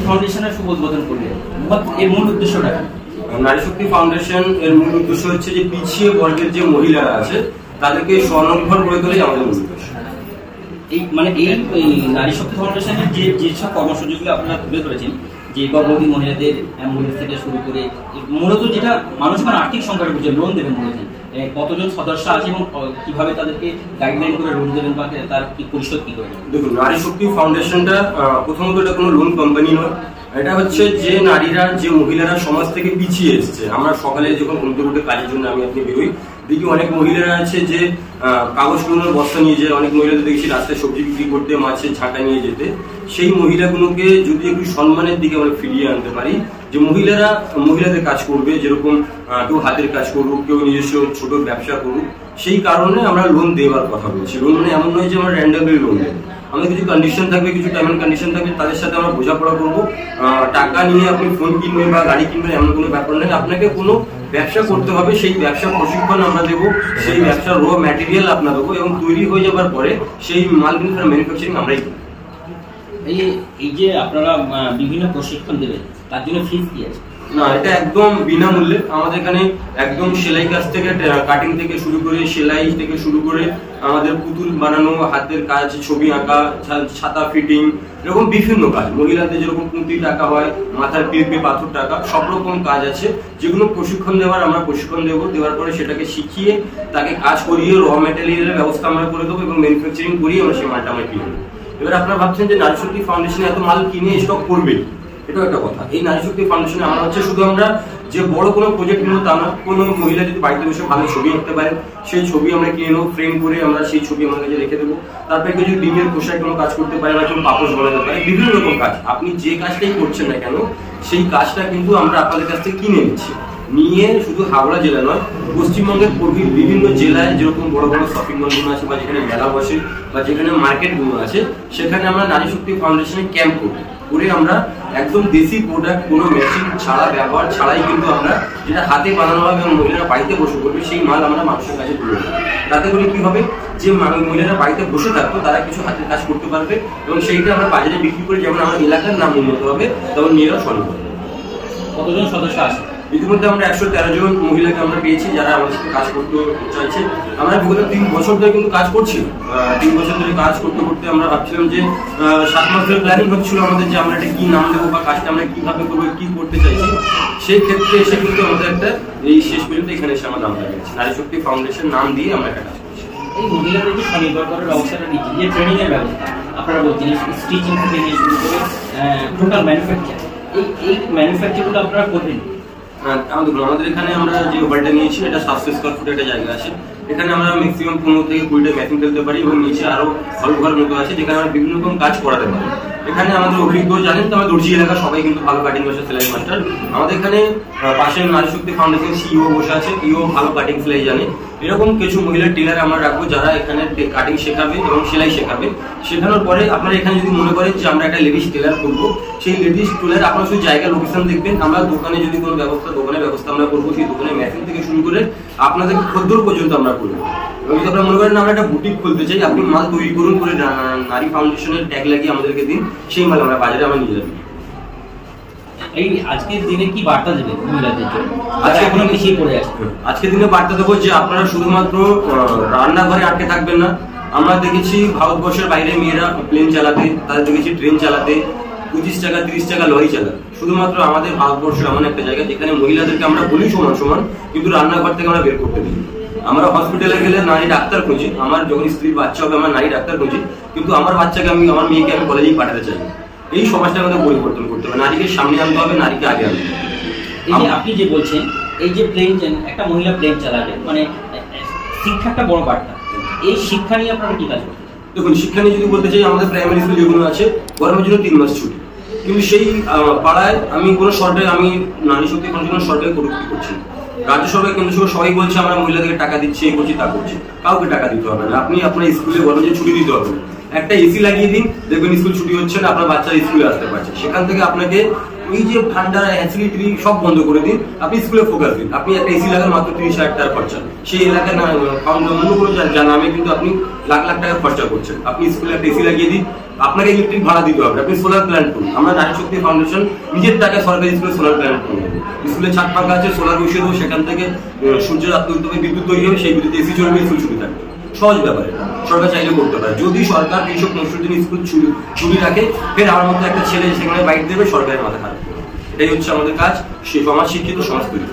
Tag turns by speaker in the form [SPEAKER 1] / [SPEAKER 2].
[SPEAKER 1] ফাউন্ডেশনের শুভ উদ্বোধন করলেন, এর মূল উদ্দেশ্যটা কি?
[SPEAKER 2] নারী শক্তি ফাউন্ডেশন এর মূল উদ্দেশ্য হচ্ছে যে পিছিয়ে বর্গের যে মহিলারা আছে তাদেরকে স্বনির্ভর করে তোলাই আমাদের মূল উদ্দেশ্য।
[SPEAKER 1] এই নারী শক্তি ফাউন্ডেশনের যেসব কর্মসূচিগুলো আপনারা তুলে ধরেছেন, যে গর্ভবতী মহিলাদের অ্যাম্বুলেন্স থেকে শুরু করে মূলত যেটা মানুষ আর্থিক সংকটে বুঝে লোন দেবেন বলেছেন, কতজন সদস্য আছে এবং কিভাবে তাদেরকে গাইডলাইন করে লোন দেবেন বা তার কি পরিশোধ কি করে?
[SPEAKER 2] দেখুন, নারী শক্তি ফাউন্ডেশনটা প্রথমত এটা কোনো লোন কোম্পানি নয়। এটা হচ্ছে যে নারীরা, যে মহিলারা সমাজ থেকে পিছিয়ে এসছে। আমরা সকালে যখন ঘুম থেকে উঠে কাজের জন্য আপনি বেরোই, দেখি অনেক মহিলারা আছে যে কাগজ কলমের বস্তা নিয়ে যায়। অনেক মহিলাদের দেখছি রাস্তায় সবজি বিক্রি করতে, মাছের ঝাঁটা নিয়ে যেতে। সেই মহিলাগুলোকে যদি একটু সম্মানের দিকে আমরা ফিরিয়ে আনতে পারি, যে মহিলাদের কাজ করবে, যেরকম কেউ হাতের কাজ করুক, কেউ নিজস্ব ছোট ব্যবসা করুক, সেই কারণে আমরা লোন দেওয়ার কথা বলছি। লোন মানে এমন নয় যে আমরা র্যান্ডামলি লোন দেবো। আমাদের কিছু কন্ডিশন থাকবে, কিছু টাইম এন্ড কন্ডিশন থাকবে, তাদের সাথে আমরা বোঝাপড়া করবো। টাকা নিয়ে আপনি ফোন কিনবেন বা গাড়ি কিনবেন এমন কোনো ব্যাপার নেই। আপনাকে কোনো ব্যবসা করতে হবে, সেই ব্যবসা প্রশিক্ষণ আমরা দেবো, সেই ব্যবসার র ম্যাটেরিয়াল আপনার দেবো, এবং তৈরি হয়ে যাবার পরে সেই মাল কিন্তু ম্যানুফ্যাকচারিং আমরাই করি।
[SPEAKER 1] এই যে আপনারা বিভিন্ন প্রশিক্ষণ দেবেন, তার জন্য ফিস কি আছে?
[SPEAKER 2] না, এটা একদম বিনামূল্যে। আমাদের এখানে একদম সেলাই কাজ থেকে, কাটিং থেকে শুরু করে, সেলাই থেকে শুরু করে, আমাদের পুতুল বানানো, হাতের কাজ, ছবি আঁকা, ছাতা ফিটিং, এরকম বিভিন্ন কাজ। মহিলাদের যেরকম পুঁতি টাকা হয়, মাথার ক্লিপে পাথর টাকা, সব রকম কাজ আছে যেগুলো প্রশিক্ষণ দেওয়ার আমরা প্রশিক্ষণ দেবো। দেওয়ার পরে সেটাকে শিখিয়ে তাকে কাজ করিয়ে র ম্যাটেরিয়ালের ব্যবস্থা আমরা করে দেবো এবং ম্যানুফ্যাকচারিং করিয়ে আমরা সেই মালটা আমরা কিনে দেবো। এবার আপনারা ভাবছেন যে নারী শক্তি ফাউন্ডেশনে এত মাল কিনে স্টক করবে, এটাও একটা কথা। এই নারী শক্তি ফাউন্ডেশনে আমরা হচ্ছে শুধু আমরা যে বড় কোনো প্রজেক্ট নেবো তা না। কোনো মহিলা যদি বাড়িতে বসে ভালো ছবি আঁকতে পারে, সেই ছবি আমরা কিনে নেবো, ফ্রেম করে আমরা সেই ছবি আমার কাছে রেখে দেবো। তারপরে কেউ যদি ডিমের পোশাক কোনো কাজ করতে পারে বা কেউ পাপোশ বানাতে পারে, বিভিন্ন রকম কাজ। আপনি যে কাজটাই করছেন না কেন, সেই কাজটা কিন্তু আমরা আপনাদের কাছ থেকে কিনে নিচ্ছি। নিয়ে শুধু হাওড়া জেলা নয়, পশ্চিমবঙ্গের বিভিন্ন জেলায় যেরকম বড় বড় শপিং মলগুলো আছে বা যেখানে মেলা বসে বা যেখানে মার্কেটগুলো আছে, সেখানে আমরা নারী শক্তি ফাউন্ডেশনে ক্যাম্প করি। করে আমরা একদম দেশি প্রোডাক্ট, কোনো মেশিন ছাড়া, ব্যবহার ছাড়াই কিন্তু আমরা যেটা হাতে বানানো হবে এবং মহিলারা বাড়িতে বসে করবে, সেই মাল আমরা মানুষের কাছে তুলে দেবো। তাতে করে কি হবে, যে মহিলারা বাড়িতে বসে থাকতো তারা কিছু হাতের কাজ করতে পারবে এবং সেইটা আমরা বাজারে বিক্রি করে যেমন আমার এলাকার নাম উন্নত হবে, তেমন মেয়েরাও স্বনির্ভর হবে।
[SPEAKER 1] কতজন সদস্য আছে?
[SPEAKER 2] ইতিমধ্যে আমরা 113 জন মহিলাকে আমরা পেয়েছি যারা আমাদের সাথে কাজ করতে চাইছে। আমরা বিগত 3 বছর ধরে কিন্তু কাজ করছি। 3 বছর ধরে কাজ করতে করতে আমরা ভাবছিলাম যে 7 মাস ধরে প্ল্যানিং হচ্ছিল আমাদের যে আমরা এটা কি নাম দেবো বা কাজটা আমরা কিভাবে করবো, কি করতে চাইছি। সেই ক্ষেত্রে এসে কিন্তু আমাদের একটা এই শেষ পর্যন্ত এখানে এসে আমরা নামটা পেয়েছি, নারী শক্তি ফাউন্ডেশন নাম দিয়ে আমরা একটা কাজ করছি।
[SPEAKER 1] এই মহিলাদেরকে স্বনির্ভর করার ব্যবস্থাটা নিচ্ছি, যে ট্রেনিং এর ব্যবস্থা আপনারা বলছেন, স্টিচিং থেকে নিয়ে শুরু করে টোটাল ম্যানুফ্যাকচার, এই ম্যানুফ্যাকচারগুলো আপনারা করবেন?
[SPEAKER 2] আমাদের এখানে আমরা যে ওভারটা নিয়েছি, এটা 700 স্কয়ার ফুট একটা জায়গা আছে। এখানে আমরা ম্যাক্সিমাম 15 থেকে 20টা মেশিন ফেলতে পারি এবং নিচে আরো হল ঘর মতো আছে যেখানে আমরা বিভিন্ন রকম কাজ করাতে পারি। এখানে আমাদের অভিজ্ঞ, জানেন তো আমার দর্জি এলাকা সবাই কিন্তু ভালো কাটিং মাস্টার, সেলাই মাস্টার। আমাদের এখানে পাশে নারী শক্তি ফাউন্ডেশন সিইও বসে আছে, ইও ভালো কাটিং সেলাই জানে। এরকম কিছু মহিলা টেলার আমরা রাখবো যারা এখানে কাটিং শেখাবে এবং সেলাই শেখাবে। শেখানোর পরে আপনারা এখানে যদি মনে করেন যে আমরা একটা লেডিস টেলার করবো, সেই লেডিস টেলার আপনারা শুধু জায়গা লোকেশন দেখবেন। আমরা দোকানে যদি কোনো দোকানের ব্যবস্থা আমরা করবো, সেই দোকানের মেশিন থেকে শুরু করে আপনাদের খদ্দর পর্যন্ত আমরা করবো। এবং যদি আপনারা মনে করেন আমরা একটা বুটিক খুলতে চাই, আপনি মাল তৈরি করুন, করে নারী ফাউন্ডেশনের ট্যাগ লাগিয়ে আমাদেরকে দিন, সেই মাল আমরা বাজারে আমরা নিয়ে যাবো।
[SPEAKER 1] এই আজকের দিনে কি বার্তা দেবে মহিলাদের জন্য? আজকে কোনো পিছিয়ে পড়ে আছে,
[SPEAKER 2] আজকের দিনে বার্তা দেবো যে আপনারা শুধুমাত্র রান্নাঘরে আটকে থাকবেন না। আমরা দেখেছি ভারতবর্ষের বাইরে মেয়েরা প্লেন চালাতে, তাদের দেখেছি ট্রেন চালাতে, 25 টাকা 30 টাকা লরি চালাতে। শুধুমাত্র আমাদের ভারতবর্ষ এমন একটা জায়গা যেখানে মহিলাদেরকে আমরা বলি সমান সমান, কিন্তু রান্নাঘর থেকে আমরা বের করতে দিই। আমরা হসপিটালে গেলে নারী ডাক্তার খুঁজি, আমার যখন স্ত্রীর বাচ্চা হবে আমরা নারী ডাক্তার খুঁজি, কিন্তু আমার বাচ্চাকে আমার মেয়েকে আমি কলেজেই পাঠাতে চাই। এই সমাজটা আমাদের পরিবর্তন করতে হবে, নারীকে সামনে আনতে হবে, নারীকে আগে আনতে হবে।
[SPEAKER 1] এই যে আপনি যে বলছেন, এই যে প্লেন, একটা মহিলা প্লেন চালাবে, মানে শিক্ষা একটা বড় বার্তা। এই শিক্ষা নিয়ে আপনারা কি কাজ করছেন?
[SPEAKER 2] দেখুন, শিক্ষা নিয়ে যদি বলতে চাই, আমাদের প্রাইমারি স্কুল যেগুলো আছে গরমের জন্য 3 মাস ছুটি, কিন্তু সেই পাড়ায় আমি কোনো সরকারি, আমি নারী শক্তি কোনো সরকারি কর্তৃত্ব করছি। রাজ্য সরকার, কেন্দ্র সরকার সবাই বলছে আমরা মহিলাদেরকে টাকা দিচ্ছি, এই করছি, তা করছি। কাউকে টাকা দিতে হবে না। আপনি আপনার স্কুলে গরমের ছুটি দিতে হবে না। একটা এসি লাগিয়ে দিন, দেখবেন স্কুল ছুটি হচ্ছে না, আপনার বাচ্চারা স্কুলে আসতে পারছে। সেখান থেকে আপনাকে ওই যে ঠান্ডা ফ্যাসিলিটি সব বন্ধ করে দিন, আপনি স্কুলে ফোকাস দিন। আপনি একটা এসি লাগান মাত্র 30,000 টাকা খরচা, সেই এলাকায় অন্য কোনো নামে কিন্তু আপনি লাখ লাখ টাকা খরচা করছেন। আপনি স্কুলে একটা এসি লাগিয়ে দিন, আপনাকে ইলেকট্রিক ভাড়া দিতে হবে, আপনি সোলার প্ল্যান্ট করুন। আমরা নারী শক্তি ফাউন্ডেশন নিজের টাকায় সরকারি স্কুলে সোলার প্ল্যান্ট করবো, স্কুলে ছাদ ফাঁকা আছে সোলার বসিয়ে দেবো, সেখান থেকে সূর্যের আত্মীয় বিদ্যুৎ তৈরি হবে, সেই বিদ্যুৎ এসি চলবে, স্কুল ছুটি থাকবে। সহজ ব্যাপারে সরকার চাইলে করতে পারে। যদি সরকার 365 দিন স্কুল ছুটি রাখে, ফের আমার মতো একটা ছেলে সেখানে বাইক দেবে, সরকারের মাথা খারাপ। এটাই হচ্ছে আমাদের কাজ, সে সমাজ শিক্ষিত সমাজ তৈরি।